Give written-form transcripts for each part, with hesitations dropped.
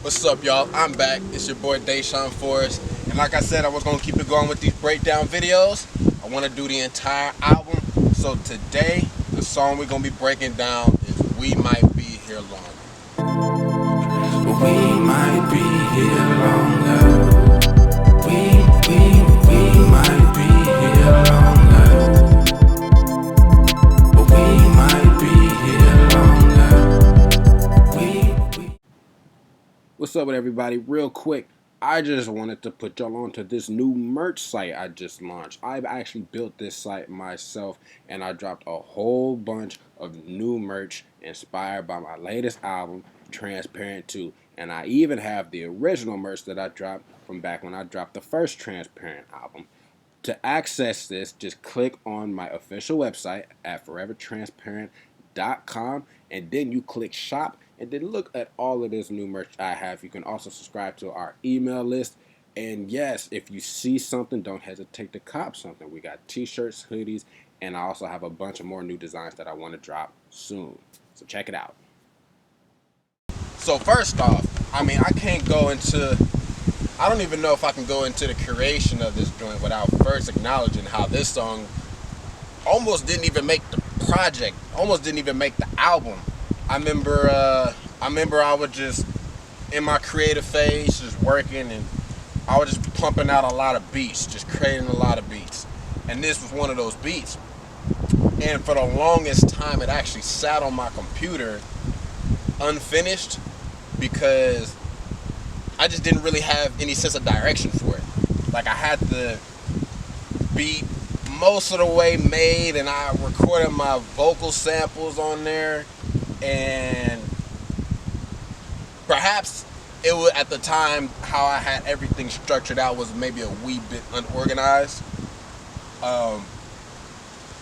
What's up, y'all? I'm back. It's your boy Deshaun Forrest. And like I said, I was going to keep it going with these breakdown videos. I want to do the entire album. So today, the song we're going to be breaking down is We Might Be Here Longer. We might be here longer. We might be here longer. We might be here longer. What's up with everybody? Real quick, I just wanted to put y'all onto this new merch site I just launched. I've actually built this site myself, and I dropped a whole bunch of new merch inspired by my latest album, Transparent 2. And I even have the original merch that I dropped from back when I dropped the first Transparent album. To access this, just click on my official website at forevertransparent.com, and then you click shop, and then look at all of this new merch I have. You can also subscribe to our email list. And yes, if you see something, don't hesitate to cop something. We got t-shirts, hoodies, and I also have a bunch of more new designs that I want to drop soon. So check it out. So first off, I can't go into I don't even know if I can go into the creation of this joint without first acknowledging how this song almost didn't even make the project, almost didn't even make the album. I remember I was just in my creative phase, just working, and I was just pumping out a lot of beats, just creating a lot of beats. And this was one of those beats. And for the longest time, it actually sat on my computer unfinished because I just didn't really have any sense of direction for it. Like, I had the beat most of the way made, and I recorded my vocal samples on there, and perhaps it was, at the time, how I had everything structured out was maybe a wee bit unorganized,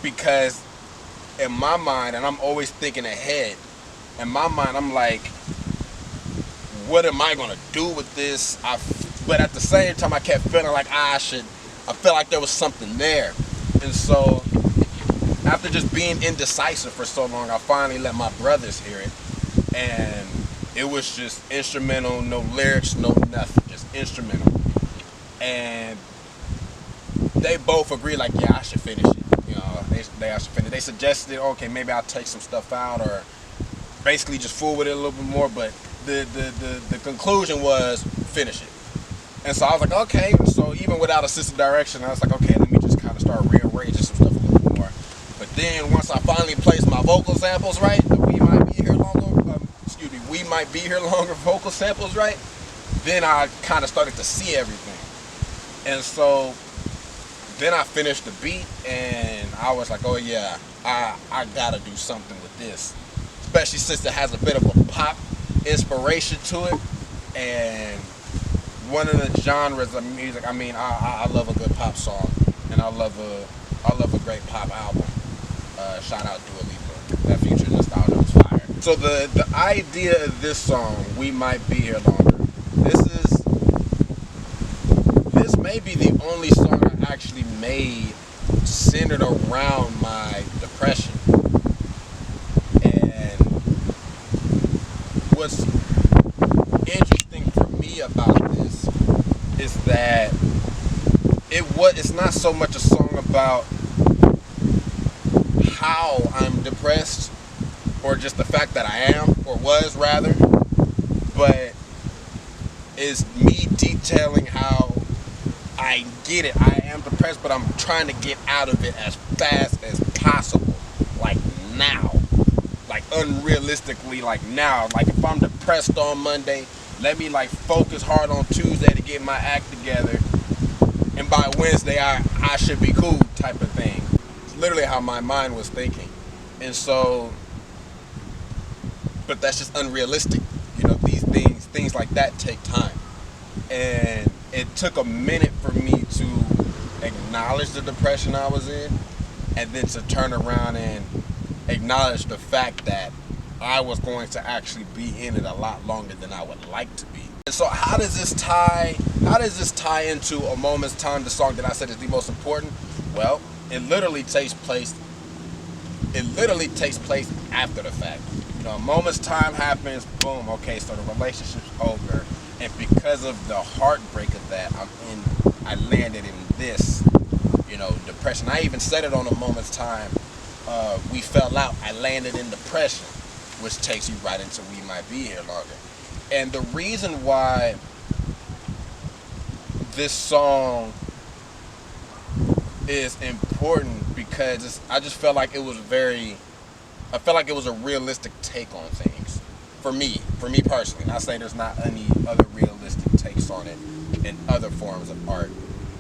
because in my mind, and I'm always thinking ahead, in my mind I'm like, what am I gonna do with this? But at the same time, I kept feeling like I felt like there was something there. And so, after just being indecisive for so long, I finally let my brothers hear it. And it was just instrumental, no lyrics, no nothing, just instrumental. And they both agreed, like, yeah, I should finish it. I should finish. They suggested, okay, maybe I'll take some stuff out, or basically just fool with it a little bit more, but the conclusion was finish it. And so I was like, okay. So even without assistant direction, I was like, okay, let me just kind of start rearranging some stuff a little bit more. But then once I finally placed my vocal samples right, the We Might Be Here Longer, We Might Be Here Longer vocal samples right, then I kind of started to see everything. And so then I finished the beat, and I was like, oh yeah, I gotta do something with this, especially since it has a bit of a pop inspiration to it. And one of the genres of music, I love a good pop song, and I love a great pop album. Shout out Dua Lipa. That Future Nostalgia was fire. So the idea of this song, We Might Be Here Longer, this may be the only song I actually made centered around my depression. And what's interesting for me about this is that it's not so much a song about how I'm depressed, or just the fact that I am, or was rather, but is me detailing how I get it. I am depressed, but I'm trying to get out of it as fast as possible. Like now. Like unrealistically, like now. Like if I'm depressed on Monday, let me like focus hard on Tuesday to get my act together. And by Wednesday, I should be cool type of thing. It's literally how my mind was thinking. And so, but that's just unrealistic. These things like that take time. And it took a minute for me to acknowledge the depression I was in, and then to turn around and acknowledge the fact that I was going to actually be in it a lot longer than I would like to be. And so how does this tie into A Moment's Time, the song that I said is the most important? Well, it literally takes place after the fact. a moment's time happens, boom, okay, so the relationship's over. And because of the heartbreak of that, I landed in this, depression. I even said it on a moment's time. We fell out. I landed in depression, which takes you right into We Might Be Here Longer. And the reason why this song is important because I just felt like it was a realistic take on things. For me personally. Not saying there's not any other realistic takes on it in other forms of art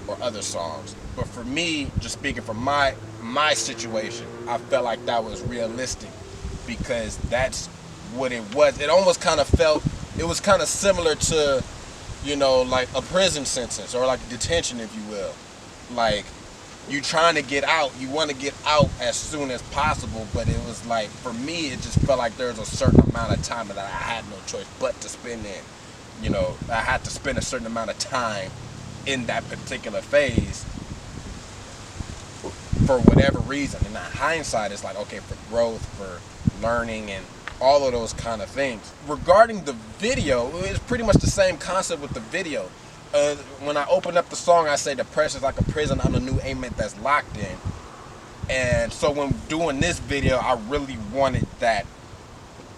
or other songs. But for me, just speaking from my situation, I felt like that was realistic because that's what it was. It almost kind of felt, it was kind of similar to, like a prison sentence or like detention, if you will. Like, you trying to get out, you want to get out as soon as possible, but it was like, for me, it just felt like there was a certain amount of time that I had no choice but to spend in. I had to spend a certain amount of time in that particular phase for whatever reason. And in hindsight, it's like, okay, for growth, for learning, and all of those kind of things. Regarding the video, it's pretty much the same concept with the video. When I open up the song, I say depression is like a prison on a new inmate that's locked in. And so when doing this video, I really wanted that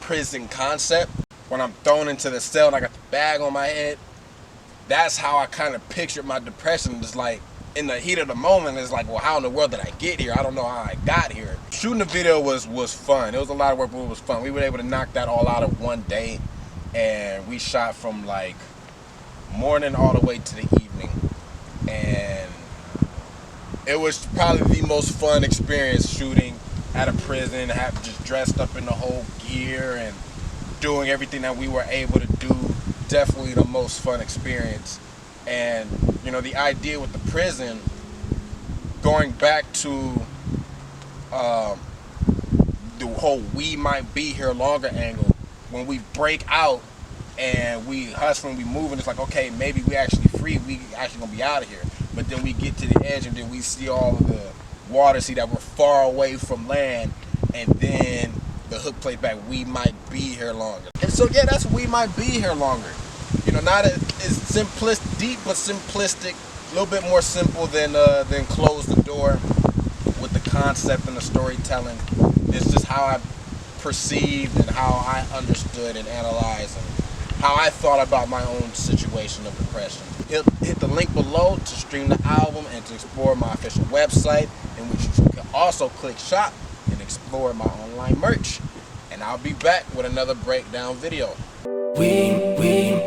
prison concept. When I'm thrown into the cell and I got the bag on my head, that's how I kind of pictured my depression. It's like, in the heat of the moment, it's like, well, how in the world did I get here? I don't know how I got here. Shooting the video was fun. It was a lot of work, but it was fun. We were able to knock that all out of one day, and we shot from like morning all the way to the evening, and it was probably the most fun experience shooting at a prison, just dressed up in the whole gear and doing everything that we were able to do. Definitely the most fun experience. And the idea with the prison, going back to the whole We Might Be Here Longer angle, when we break out and we hustling, we moving, it's like, okay, maybe we actually free, we actually gonna be out of here. But then we get to the edge and then we see all of the water, see that we're far away from land, and then the hook plays back, we might be here longer. And so yeah, that's We Might Be Here Longer. Not as deep, but simplistic, a little bit more simple than Close the Door with the concept and the storytelling. It's just how I perceived and how I understood and analyzed and how I thought about my own situation of depression. Hit the link below to stream the album and to explore my official website, in which you can also click shop and explore my online merch. And I'll be back with another breakdown video. We